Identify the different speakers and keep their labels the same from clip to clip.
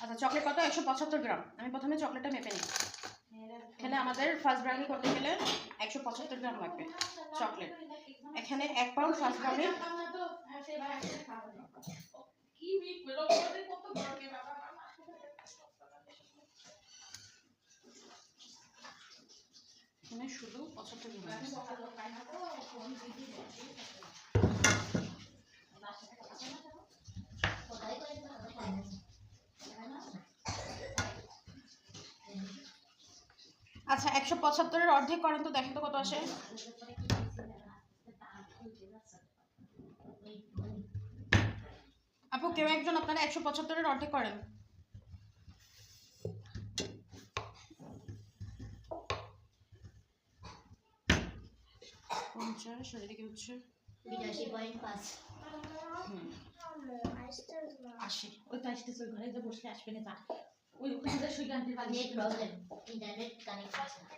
Speaker 1: আচ্ছা চকলেট কত 175 গ্রাম। আমি প্রথমে চকলেটটা মেপে নিই। এখানে আমাদের ফার্স্ট ব্রাউনি করতে গেলে 175 গ্রাম লাগবে চকলেট। এখানে 1 পাউন্ড ফার্স্ট ব্রাউনি এখানে শুধু 75 গ্রাম। আচ্ছা 175 এর অর্ধেক করেন তো, দেখেন তো কত আসে। আপু কেউ একজন আপনারা 175 এর অর্ধেক করেন। পঞ্চাশ এদিকে হচ্ছে
Speaker 2: 82.5
Speaker 1: 80।
Speaker 2: ওই তো আসতেছে, ওই ঘরে যে বসে আসবে না, ওই ওখানে শুই গানতে পারি। নেট প্রবলেম, ইন্টারনেট কানেক্ট আছে না।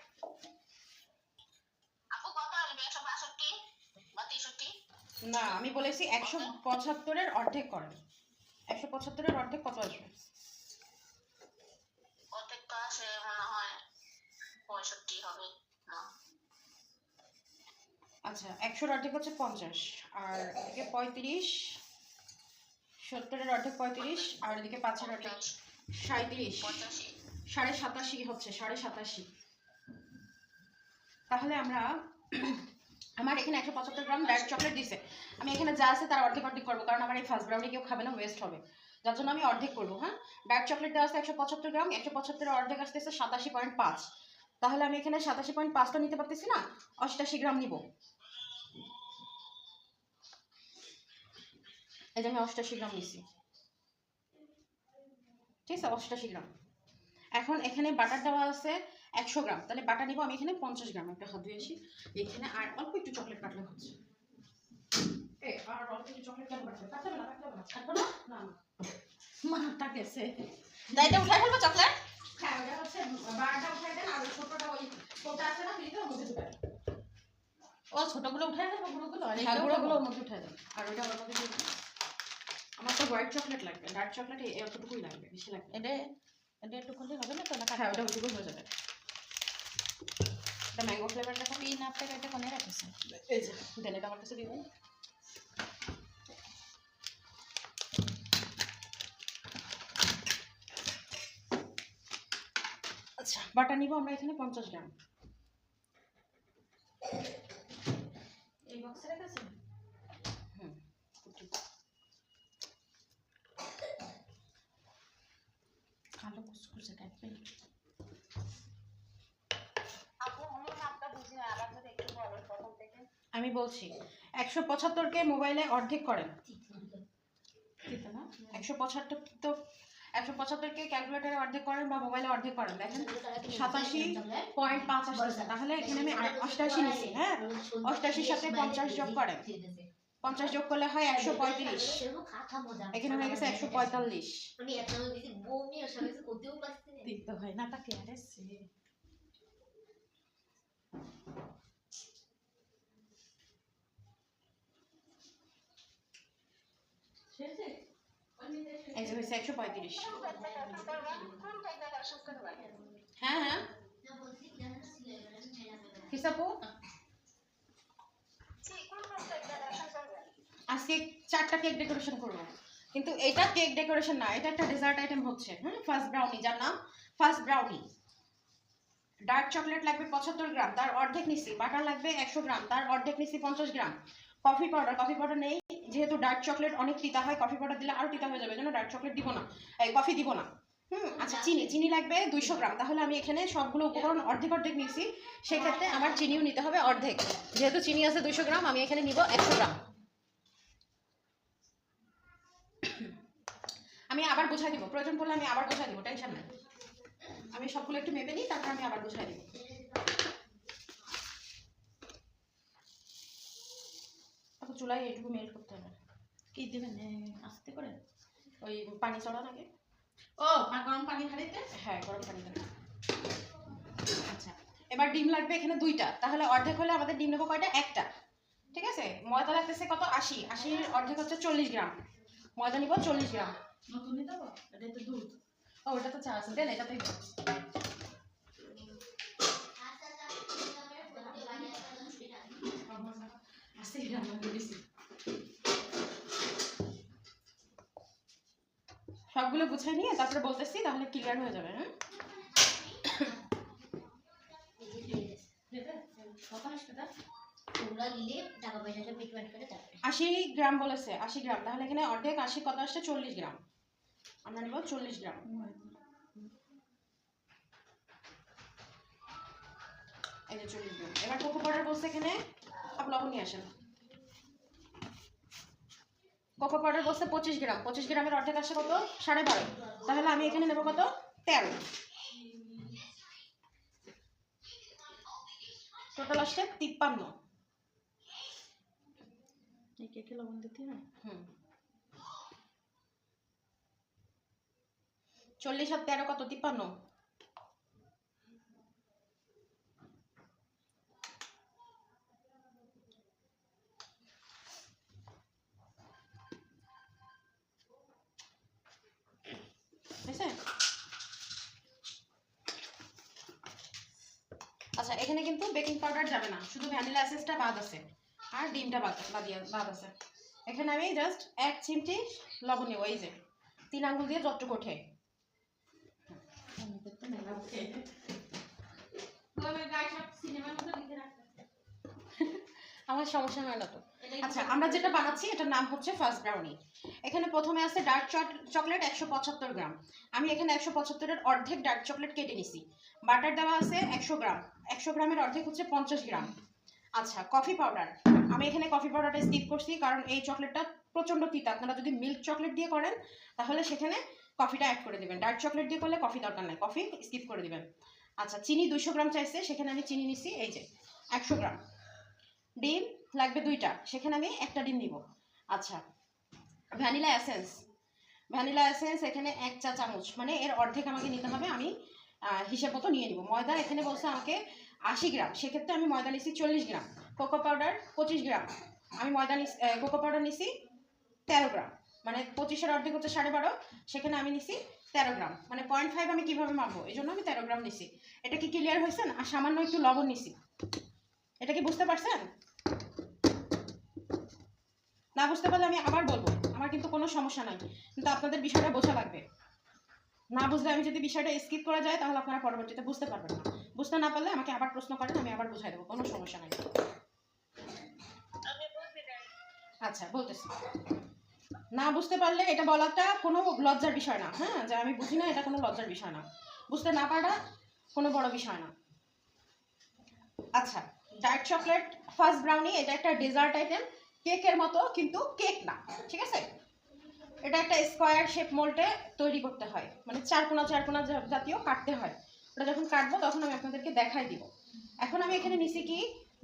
Speaker 3: আপু কত আসবে? 162 বা 63?
Speaker 1: না আমি বলেছি 175 এর অর্ধেক করেন। 175 এর অর্ধেক কত আসবে?
Speaker 3: অর্ধেক তো আসে মনে হয় 65 হবে না।
Speaker 1: আচ্ছা 100 এর অর্ধেক হচ্ছে 50, আর এদিকে 35, 70 এর অর্ধেক 35, আর এদিকে 5 এর অর্ধেক 37,
Speaker 3: 85
Speaker 1: 87.5 হচ্ছে 87.5। তাহলে আমরা আমার এখানে 175 গ্রাম ডার্ক চকলেট দিছে, আমি এখানে যা আছে তার অর্ধেক অর্ধেক করবো, কারণ আমার এই ফার্স্ট ব্রাউনি কেউ খাবে না, ওয়েস্ট হবে, যার জন্য আমি অর্ধেক করবো। হ্যাঁ ডার্ক চকলেট দেওয়া আছে 175 গ্রাম, 175 এর অর্ধেক আসতেছে 87.5। তাহলে আমি এখানে 87.5টা নিতে পারতেছি না, 88 গ্রাম নিব। এই যে আমি 88 গ্রাম নিছি, ঠিক আছে 88 গ্রাম। এখন এখানে বাটার দেওয়া আছে 100 গ্রাম, তাহলে বাটার নিব আমি এখানে 50 গ্রাম। একটা হাত ধুয়ে আসি। এখানে আর অল্প একটু চকলেট কাটলে হচ্ছে। আর অল্প একটু চকলেট কাটবে না, কাটবে না, কাটবে না, না মাথা গেছে।
Speaker 3: দাইটা উঠাই ফেলবো চকলেট।
Speaker 1: হ্যাঁ ওটা হচ্ছে বাটারটা উঠাই দেন, আর ছোটটা ওই কোটা আছে না ফ্রিজে, ওর মধ্যে ঢুকাই।
Speaker 3: ও ছোটগুলো উঠাই ফেলবো, গুঁড়োগুলো আর
Speaker 1: হ্যাঁ গুঁড়োগুলো ওর মধ্যে উঠাই দেন, আর ওইটা ওর মধ্যে দিয়ে দিন। আমার তো হোয়াইট চকলেট লাগবে, ডার্ক চকলেট এতটুকুই লাগবে, বেশি লাগবে।
Speaker 3: এটা একটু করলে হবে না তো? না
Speaker 1: হ্যাঁ ওটা ওইটুকুই হয়ে যাবে। এটা ম্যাঙ্গো ফ্লেভার দেখো।
Speaker 3: পিন আপনাকে এটা কোনে রাখিস?
Speaker 1: এই যে দেন, এটা আমার কাছে দিয়ে দিন। আচ্ছা বাটার নিব আমরা এখানে 50 গ্রাম।
Speaker 2: এই বক্সে রাখাছে।
Speaker 1: হুম
Speaker 2: কালো কুচকুচে কাটবে।
Speaker 3: আপু আমি নামটা বুঝি না, আবার যদি একটু বলেন প্রথম থেকে।
Speaker 1: আমি বলছি 175 কে মোবাইলে অর্ধেক করেন,
Speaker 2: ঠিক না?
Speaker 1: 175 তো 175 কে ক্যালকুলেটরে অর্ধেক করেন বা মোবাইলে অর্ধেক করেন, দেখেন 87.5 আসছে। তাহলে এখানে আমি 88 নিছি। হ্যাঁ 88 এর সাথে 50 যোগ করেন, 50 যোগ করলে হয় 135, এখানে হয়ে গেছে 145।
Speaker 2: আমি একটা দিদি বমি আর সাথে করতেও পারছি না।
Speaker 1: দিতে হয় না তাকে আরে সে
Speaker 2: শেষে
Speaker 1: এই যে হয়েছে 135।
Speaker 3: কোন জায়গায় দর্শন করবে?
Speaker 1: হ্যাঁ হ্যাঁ হিসাবও
Speaker 3: কোন জায়গায় দর্শন করবে?
Speaker 1: আজকে 4টা কেক ডেকোরেশন করব, কিন্তু এটা কেক ডেকোরেশন না, এটা একটা ডেজার্ট আইটেম হচ্ছে। হ্যাঁ ফার্স্ট ব্রাউনি, যার নাম ফার্স্ট ব্রাউনি। ডার্ক চকলেট লাগবে 75 গ্রাম, তার অর্ধেক নিছি। বাটার লাগবে 100 গ্রাম, তার অর্ধেক নিছি 50 গ্রাম। কফি পাউডার নেই, যেহেতু ডার্ক চকলেট অনেক তিতা হয়, কফি পাউডার দিলে আরো তিতা হয়ে যাবে, জন্য ডার্ক চকলেট দিব না, এই কফি দিব না। আচ্ছা চিনি লাগবে 200 গ্রাম। তাহলে আমি এখানে সবগুলো উপকরণ অর্ধেক অর্ধেক নিছি, সেক্ষেত্রে আমার চিনিও নিতে হবে অর্ধেক। যেহেতু চিনি আছে 200 গ্রাম, আমি এখানে নিব 100 গ্রাম। আমি আবার বুঝাই দিব, প্রয়োজন পড়লে আমি আবার বুঝাই দিব, টেনশন নাই। আমি সবগুলো একটু মেপে নিই, তারপর আমি আবার বুঝাই দিব। তারপর চুলায় এইটুকু মেল্ট করতে হবে।
Speaker 2: কি দিবেন আস্তে করে?
Speaker 1: ওই পানি চড়ান আগে।
Speaker 2: ও গরম পানি ঢালিতে?
Speaker 1: হ্যাঁ গরম পানি দেন। আচ্ছা এবার ডিম লাগবে এখানে 2টা, তাহলে অর্ধেক হলে আমাদের ডিম নেবো কয়টা? একটা। ঠিক আছে ময়দা লাগতেছে কত? 80 অর্ধেক হচ্ছে 40 গ্রাম। ময়দা নিব 40 গ্রাম।
Speaker 2: নতুনই দেবো? এটা তো দুধ।
Speaker 1: ও ওটা তো চা আছে, দেন এটাতেই দাও। আস্তে রান্না করেছি, সবগুলো গুছিয়ে নিয়ে তারপরে বলতেছি, তাহলে ক্লিয়ার হয়ে যাবে। হ্যাঁ
Speaker 2: কখন আসবে তা? তোমরা নিলে টাকা পয়সাটা পেমেন্ট করে তারপরে
Speaker 1: 80 গ্রাম বলেছে, 80 গ্রাম, তাহলে এখানে অর্ধেক 80 কত আসছে, 40 গ্রাম। আমরা নেব 40 গ্রাম। এই যে 40 গ্রাম। এবার কোকো পাউডার বলছে এখানে, আপ লবণ নিয়ে আসেন। কোকো পাউডার বলছে 25 গ্রাম, 25 গ্রামের অর্ধেক আসছে কত, 12.5। তাহলে আমি এখানে নেব কত, 13। টোটাল আসছে 53।
Speaker 2: এই কেকে লবণ দিতে হয়।
Speaker 1: 40 আর 13 কত, 53। আচ্ছা এখানে কিন্তু বেকিং পাউডার যাবে না, শুধু ভ্যানিলা এসেন্সটা বাদ আছে আর ডিমটা বাদ আছে। এখানে আমি জাস্ট 1 চিমটি লবণ নেব, এই যে 3 আঙ্গুল দিয়ে যতটুকু ওঠে। আমার সমস্যা হয় না তো। আচ্ছা আমরা যেটা বানাচ্ছি এটার নাম হচ্ছে ফার্স্ট ব্রাউনি। এখানে প্রথমে আছে ডার্ক চকলেট 175 গ্রাম। আমি এখানে 175 এর অর্ধেক ডার্ক চকলেট কেটে নিছি। বাটার দেওয়া আছে 100 গ্রাম, 100 গ্রামের অর্ধেক হচ্ছে 50 গ্রাম। আচ্ছা কফি পাউডার, আমি এখানে কফি পাউডারটা স্কিপ করছি কারণ এই চকলেটটা প্রচণ্ড তিতা। আপনারা যদি মিল্ক চকলেট দিয়ে করেন তাহলে সেখানে কফিটা অ্যাড করে দিবেন, ডার্ক চকলেট দিয়ে করলে কফি দরকার নাই, কফি স্কিপ করে দিবেন। আচ্ছা চিনি 200 গ্রাম চাইছে, সেখানে আমি চিনি নিছি এই যে 100 গ্রাম। ডিম লাগবে 2টা, সেখানে আমি 1টা ডিম নিব। আচ্ছা ভ্যানিলা এসেন্স এখানে 1 চা চামচ, মানে এর অর্ধেক আমাকে নিতে হবে। আমি হিসাব মতো নিয়ে নিব। ময়দা এখানে বলছে আমাকে 80 গ্রাম, সেক্ষেত্রে আমি ময়দা নিছি 40 গ্রাম। কোকো পাউডার 25 গ্রাম, আমি কোকো পাউডার নিছি 13 গ্রাম, মানে 25-এর অর্ধেক হচ্ছে 12.5, সেখানে আমি নিছি 13 গ্রাম, মানে 0.5 আমি কিভাবে মাপবো, এই জন্য আমি 13 গ্রাম নিছি। এটা কি ক্লিয়ার হয়েছেন? আর সামান্য একটু লবণ নিছি। এটা কি বুঝতে পারছেন? না বুঝতে পারলে আমি আবার বলবো, আমার কিন্তু কোনো সমস্যা নাই, কিন্তু আপনাদের বিষয়টা বোঝা লাগবে। না বুঝলে আমি যদি বিষয়টা স্কিপ করা যায় তাহলে আপনারা পরবর্তীতে বুঝতে পারবেন না। বুঝতে না পারলে আমাকে আবার প্রশ্ন করেন, আমি আবার বুঝাই দেবো, কোনো সমস্যা নাই। আচ্ছা বলতেছি, না বুঝতে পারলে এটা বলাটা কোনো লজ্জার বিষয় না। হ্যাঁ যে আমি বুঝি না, এটা কোনো লজ্জার বিষয় না। বুঝতে না পারা কোনো বড় বিষয় না। আচ্ছা ডার্ক চকলেট ফার্স্ট ব্রাউনি, এটা একটা ডেজার্ট আইটেম, কেকের মতো কিন্তু কেক না, ঠিক আছে? এটা একটা স্কোয়ার শেপ মোল্ডে তৈরি করতে হয়, মানে চারকোনা জাতীয় কাটতে হয়। ওটা যখন কাটবো তখন আমি আপনাদেরকে দেখাই দিব। এখন আমি এখানে নিছি কি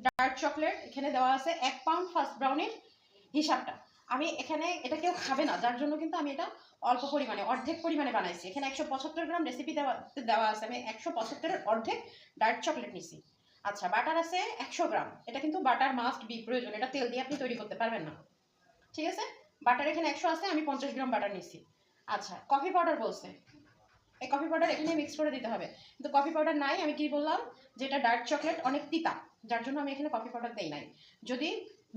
Speaker 1: ডার্ক চকলেট, এখানে দেওয়া আছে 1 পাউন্ড ফার্স্ট ব্রাউনির হিসাবটা। আমি এখানে এটা কেউ খাবে না, যার জন্য কিন্তু আমি এটা অল্প পরিমাণে, অর্ধেক পরিমাণে বানাইছি। এখানে 175 গ্রাম রেসিপি দেওয়া আছে, আমি 175-এর অর্ধেক ডার্ক চকলেট নিছি। আচ্ছা বাটার আছে 100 গ্রাম, এটা কিন্তু বাটার মাস্ট বি প্রয়োজন, এটা তেল দিয়ে আপনি তৈরি করতে পারবেন না, ঠিক আছে? বাটার এখানে 100 আছে, আমি 50 গ্রাম বাটার নিছি। আচ্ছা কফি পাউডার বলছে, এই কফি পাউডার এখানে মিক্স করে দিতে হবে, কিন্তু কফি পাউডার নাই। আমি কি বললাম, যেটা ডার্ক চকলেট অনেক তিতা, যার জন্য আমি এখানে কফি পাউডার দেই নাই। যদি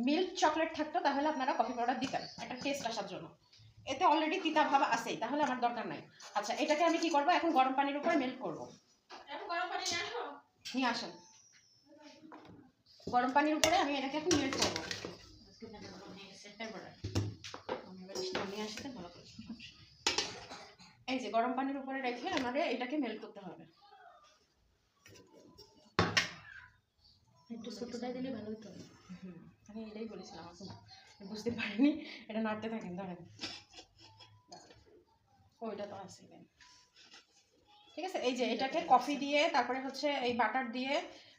Speaker 1: মিল্ক চকলেট থাকতো তাহলে আপনারা কফি পাউডার দিতেন একটা টেস্ট আসার জন্য। এতে অলরেডি তিতা ভাব আছেই, তাহলে আমার দরকার নাই। আচ্ছা এটাকে আমি কি করব, এখন গরম পানির উপরে মেল্ট করব। নিয়ে আসেন, গরম পানির উপরে আমি এটাকে এখন মেল্ট করবো। এই যে গরম পানির উপরে রেখে আমাদের এটাকে মেল্ট করতে হবে।
Speaker 2: একটু ছোটটাই দিলে ভালো হতো।
Speaker 1: আমি এটাই বলেছিলাম, এখন বুঝতে পারিনি। এটা নাড়তে থাকেন, ধরেন ওইটা তো আছে, ঠিক আছে? এই যে এটাকে কফি দিয়ে তারপরে হচ্ছে এই বাটার দিয়ে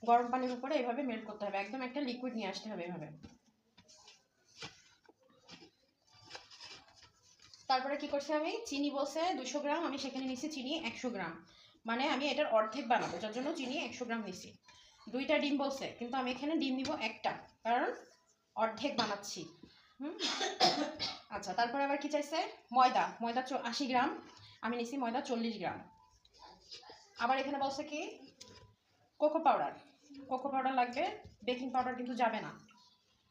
Speaker 1: গরম পানির উপরে এইভাবে মেল্ট করতে হবে, একদম একটা লিকুইড নিয়ে আসতে হবে এভাবে। তারপরে কি করছি, আমি চিনি বলছে 200 গ্রাম, আমি সেখানে নিছি চিনি 100 গ্রাম, মানে আমি এটার অর্ধেক বানাবো, যার জন্য চিনি 100 গ্রাম নিছি। 2টা ডিম বলছে, কিন্তু আমি এখানে ডিম নিব 1টা, কারণ অর্ধেক বানাচ্ছি। আচ্ছা তারপরে আবার কি চাইছে, ময়দা 80 গ্রাম, আমি নিছি ময়দা 40 গ্রাম। আবার এখানে বলছে কি কোকো পাউডার লাগবে, বেকিং পাউডার কিন্তু যাবে না,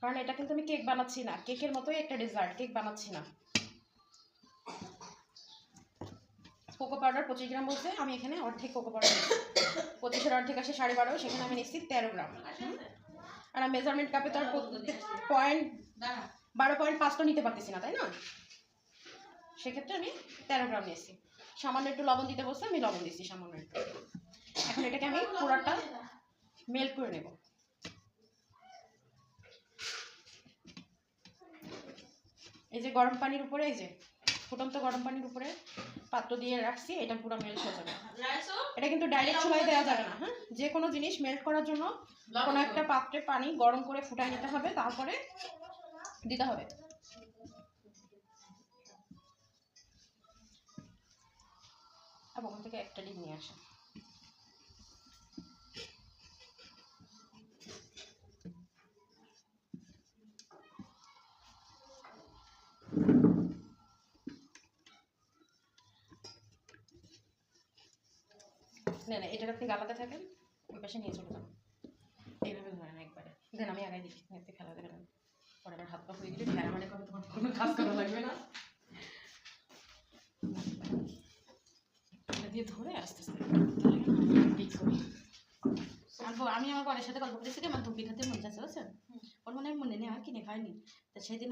Speaker 1: কারণ এটা কিন্তু আমি কেক বানাচ্ছি না, কেকের মতোই একটা ডেজার্ট, কেক বানাচ্ছি না। কোকো পাউডার 25 গ্রাম বলছে, আমি এখানে অর্ধেক কোকো পাউডার নিচ্ছি। 25-এর অর্ধেক আসে 12.5, সেখানে আমি নিচ্ছি 13 গ্রাম। আর মেজারমেন্ট কাপে তো আর 12.5 তো নিতে পারতেছি না, তাই না? সেক্ষেত্রে আমি 13 গ্রাম নিয়েছি। সামান্য একটু লবণ দিতে বলছে, আমি লবণ দিচ্ছি সামান্য একটু। এখন এটাকে আমি পুরোটা মেল্ট করে নেব। এই যে গরম পানির উপরে, এই যে ফুটন্ত গরম পানির উপরে পাত্র দিয়ে রাখছি, এটা পুরো মেল্ট হয়ে যাবে। এটা কিন্তু ডাইরেক্ট চুলায় দেওয়া যাবে না, হ্যাঁ? যে কোনো জিনিস মেল্ট করার জন্য কোনো একটা পাত্রে পানি গরম করে ফুটাই নিতে হবে, তারপরে দিতে হবে। এবং ওখান থেকে একটা ডিম নিয়ে আসে। না না, এটার আপনি গালাতে থাকেন, ওই পাশে নিয়ে চলে যাবেন, এইভাবে ধরেন একবারে। দেন আমি আগাই দিচ্ছি, এতে খেলা দেবেন, পরে আবার হাত পা হয়ে দিলে ভেড়া মানে কবে তোমার কোনো কাজ করা লাগবে না। এটা দিয়ে ধরে আস্তে আস্তে ঠিক করি।
Speaker 2: আমি আমার বরের সাথে গল্প করেছি, আমার ধুপি খাতে মন যাচ্ছে, বুঝছেন? ওর মনে হয় মনে নেই, আর কিনে খায়নি। তা সেদিন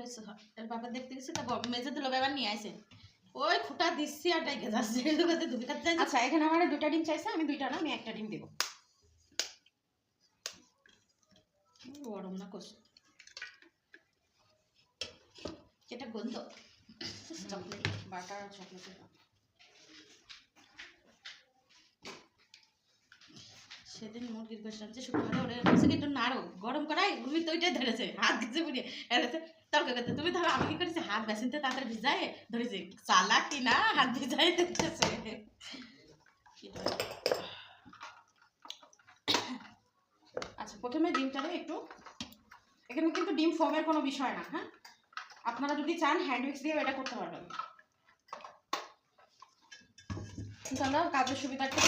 Speaker 2: ওর বাবা দেখতে গেছে, তা মেজে দিল, ব্যাপার নিয়ে আসে, ওই খুঁটা দিচ্ছি আর ডাইকে যাচ্ছে ধুপি খাতে।
Speaker 1: আচ্ছা, এখানে আমার 2টা ডিম চাইছে, আমি 2টা না, আমি একটা ডিম দেবো।
Speaker 2: গরম না কোষ, এটা গন্ধ চকলেট,
Speaker 1: বাটার আর চকলেটের।
Speaker 2: সেদিন মুরগির গোশ রাখছে শুক্রবারে, ওরা বলছে কি একটু নাড়ো, গরম করাই উর্মি তো ওইটাই ধরেছে, হাত গেছে বুড়িয়ে তর্ক করতে। তুমি ধরো, আমি কি করেছি, হাত বেসিনতে তাড়াতাড়ি ভিজায় ধরেছি, চালাকি না, হাত ভিজাই দেখতেছে।
Speaker 1: আচ্ছা, প্রথমে ডিমটারে একটু, এখানে কিন্তু ডিম ফোমের কোনো বিষয় না, হ্যাঁ? আপনারা যদি চান হ্যান্ড উইক্স দিয়েও এটা করতে পারবেন, কিন্তু আমরা কাজের সুবিধার্থে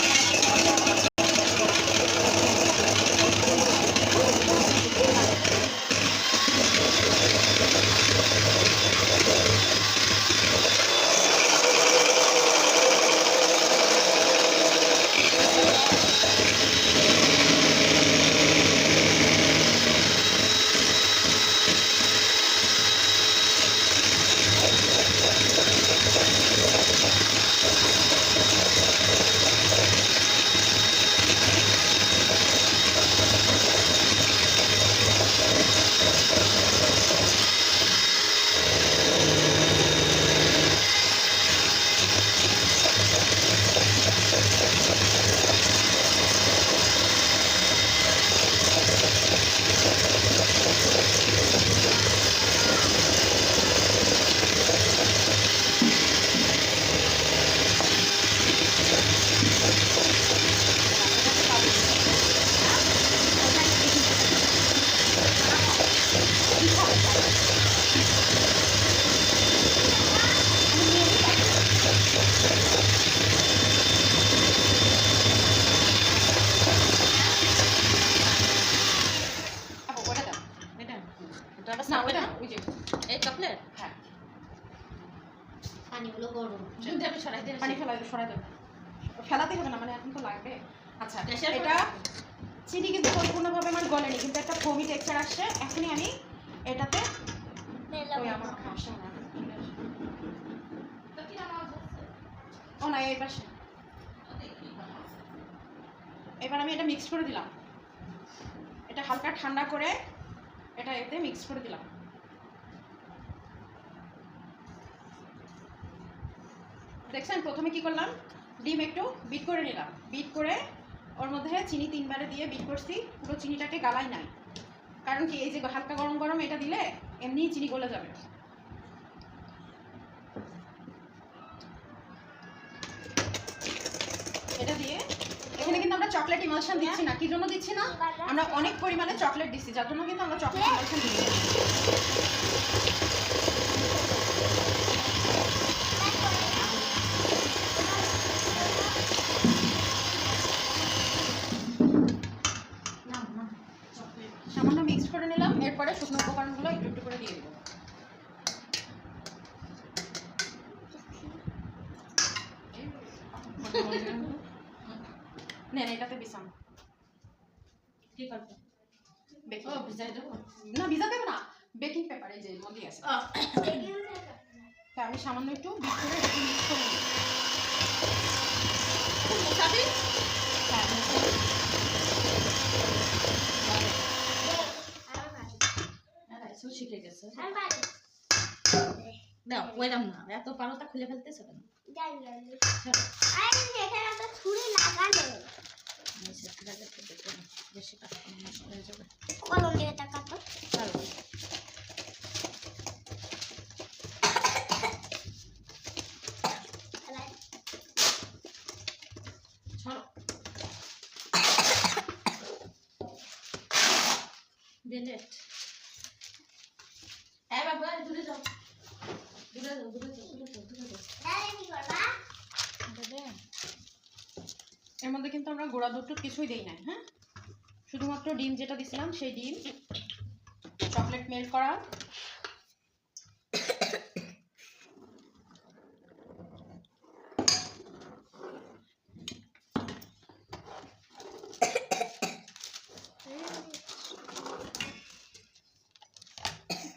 Speaker 1: না, ওটা ওই যে
Speaker 2: এই চকলেট,
Speaker 1: হ্যাঁ,
Speaker 2: পানিগুলো গরম, যদি আমি সরাই দিই,
Speaker 1: পানি সরাই দেবো, ফেলাতে হবে না, মানে এখন তো লাগবে। আচ্ছা, এটা চিনি কিন্তু পরিপূর্ণভাবে আমার গলেনি, কিন্তু একটা ফোমি টেক্সচার আসছে। এখনই আমি এটাতে ওই আমার আসে না, ও না, এই পাশে। এবার আমি এটা মিক্স করে দিলাম, এটা হালকা ঠান্ডা করে এটা এতে মিক্স করে দিলাম। দেখছেন, প্রথমে কি করলাম, ডিম একটু বিট করে নিলাম, বিট করে ওর মধ্যে চিনি 3 বারে দিয়ে বিট করছি, পুরো চিনিটাকে গালাই নাই, কারণ কি এই যে হালকা গরম গরম এটা দিলে এমনিই চিনি গলে যাবে। এটা দিয়ে এখানে কিন্তু আমরা চকলেট ইমালশন দিচ্ছি না, কি জন্য দিচ্ছি না, আমরা অনেক পরিমাণে চকলেট দিচ্ছি, যার জন্য কিন্তু আমরা চকলেট ইমালশন দিচ্ছি। নেন এটাতে বিছান
Speaker 2: কি করবে
Speaker 1: বেকিং
Speaker 2: ও ভিজাই দেবো
Speaker 1: না ভিজা দেবে না বেকিং পেপার এই যে এর মধ্যেই আছে তা আমি সামান্য একটু বিট করে এটাকে মিক্স করে নিই
Speaker 2: মুসাবি
Speaker 1: হ্যাঁ
Speaker 2: সব শিখে গেছে দাও ওইরকম না এত পারোটা খুলে ফেলতেছে কেন বেশি কাজ হয়ে যাবে ছাড়ো ডিলেট এ বাবা দূরে যাও দূরে যাও দূরে যাও দূরে যাও দূরে যাও দে
Speaker 1: এর মধ্যে কিন্তু আমরা গোড়া দুধ টুধ কিছুই দেই না হ্যাঁ শুধুমাত্র ডিম যেটা দিছিলাম সেই ডিম চকলেট মেল্ট করা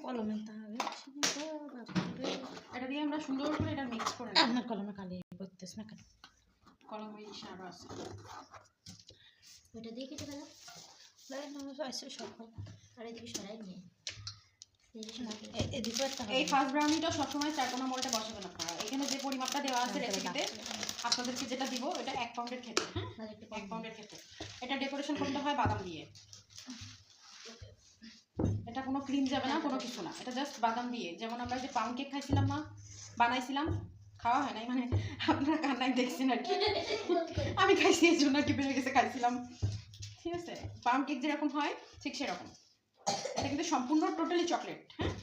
Speaker 2: কলমে তাহলে
Speaker 1: এটা দিয়ে আমরা সুন্দর করে এটা মিক্স করে নেব
Speaker 2: আপনার কলমে কালি করতেছ না কেন
Speaker 1: কলম এই সারা আছে
Speaker 4: ওটা দিয়ে কেটে ফেলা
Speaker 2: সব
Speaker 4: আর এদিকে সরাই নিয়ে
Speaker 2: এদিকে একটা
Speaker 1: এই ফার্স্ট ব্রাউনিটা সবসময় চারকোনা মোল্ডে বসাবেন আপনারা এখানে যে পরিমাপটা দেওয়া আছে রেসিপিতে আপনাদেরকে যেটা দিব এটা 1 পাউন্ডের ক্ষেত্রে হ্যাঁ 1 পাউন্ডের ক্ষেত্রে এটা ডেকোরেশন করতে হয় বাদাম দিয়ে এটা কোনো ক্রিম যাবে না কোনো কিছু না এটা জাস্ট বাদাম দিয়ে যেমন আমরা যে পাউন্ড কেক খাইছিলাম না বানাইছিলাম খাওয়া হয় নাই মানে আপনারা কান্নায় দেখছেন আর কি আমি খাইছি এই জন্য কি বেড়ে গেছে খাইছিলাম ঠিক আছে পাউন্ড কেক যেরকম হয় ঠিক সেরকম এটা কিন্তু সম্পূর্ণ টোটালি চকলেট হ্যাঁ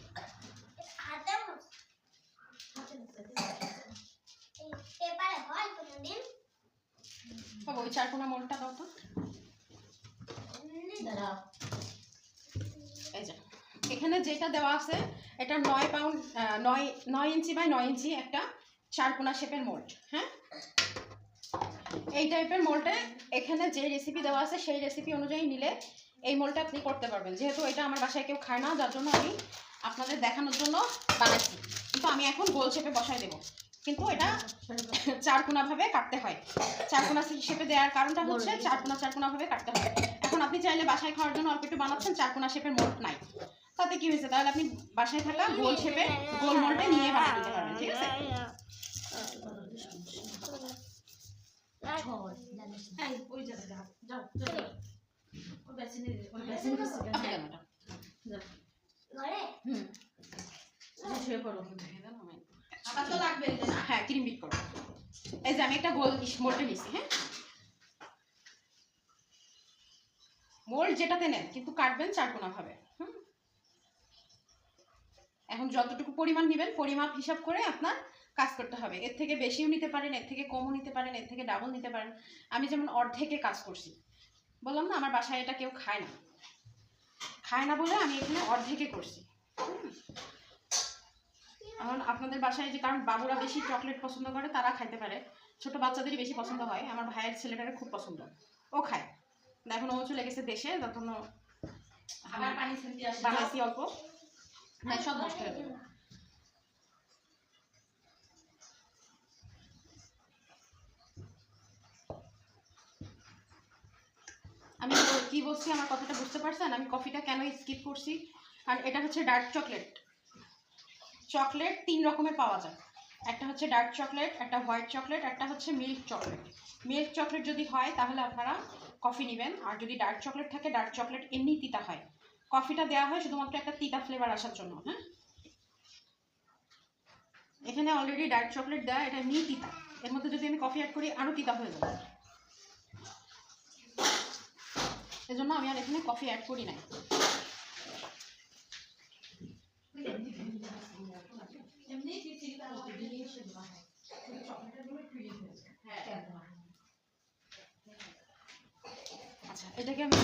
Speaker 1: ওই চারকোনা মোলটা দাও তো এই যে এখানে যেটা দেওয়া আছে এটা 9 পাউন্ড 9 ইঞ্চি বাই 9 ইঞ্চি একটা চারকোনা শেপের মোল্ড হ্যাঁ এই টাইপের মোল্ডে এখানে যে রেসিপি দেওয়া আছে সেই রেসিপি অনুযায়ী নিলে এই মোল্ডটা আপনি করতে পারবেন যেহেতু এটা আমার বাসায় কেউ খায় না যার জন্য আমি আপনাদের দেখানোর জন্য বানাচ্ছি কিন্তু আমি এখন গোল শেপে বসাই দেবো কিন্তু এটা চারকোনা ভাবে কাটতে হয় চারকোনা শেপে দেওয়ার কারণটা হচ্ছে চারকোনা ভাবে কাটতে হয় এখন আপনি চাইলে বাসায় খাওয়ার জন্য অল্প একটু বানাচ্ছেন চারকোনা শেপের মোল্ড নাই তাতে কি হয়েছে তাহলে আপনি বাসায় থাকা গোল শেপে গোল মোল্ডে নিয়ে বানিয়ে নিতে পারবেন ঠিক আছে
Speaker 2: ওই জায়গায় যাও যাও যাও ও বেসিনে ওই বেসিনে
Speaker 1: আপনি দেন ওটা।
Speaker 2: হুম শুয়ে পড়ো
Speaker 1: আবার তো লাগবে না হ্যাঁ ক্রিম বিট করো এই যে আমি একটা গোল মোল্ডে নিছি হ্যাঁ মোল্ড যেটাতে নেন কিন্তু কাটবেন চারকোনা ভাবে এখন যতটুকু পরিমাণ নেবেন পরিমাপ হিসাব করে আপনার কাজ করতে হবে এর থেকে বেশিও নিতে পারেন এর থেকে কমও নিতে পারেন এর থেকে ডাবল নিতে পারেন আমি যেমন অর্ধেকে কাজ করছি বললাম না আমার বাসায় এটা কেউ খায় না বলে আমি এখানে অর্ধেকে করছি এখন আপনাদের বাসায় যে কারণ বাবুরা বেশি চকলেট পছন্দ করে তারা খাইতে পারে ছোট বাচ্চাদেরই বেশি পছন্দ হয় আমার ভাইয়ের ছেলেটারে খুব পছন্দ ও খায় এখন ও চলে গেছে দেশে তখন
Speaker 2: আবার পানি ছেড়ে দিয়ে আসো
Speaker 1: বানাইছি অল্প না সব নষ্ট হয়ে যাবে আমি কি বলছি আমার কথাটা বুঝতে পারছেন আমি কফিটা কেন স্কিপ করছি আর এটা হচ্ছে ডার্ক চকলেট 3 রকমের পাওয়া যায় একটা হচ্ছে ডার্ক চকলেট একটা হোয়াইট চকলেট একটা হচ্ছে মিল্ক চকলেট যদি হয় তাহলে আপনারা কফি নেবেন আর যদি ডার্ক চকলেট থাকে ডার্ক চকলেট এমনি তিতা হয় কফিটা দেওয়া হয় শুধুমাত্র একটা তিতা ফ্লেভার আসার জন্য হ্যাঁ এখানে অলরেডি ডার্ক চকলেট দেওয়া এটা এমনি তিতা এর মধ্যে যদি আমি কফি অ্যাড করি আরও তিতা হয়ে যাবে এজন্য আমি আর এখানে কফি অ্যাড করি নাই আচ্ছা এটাকে আমি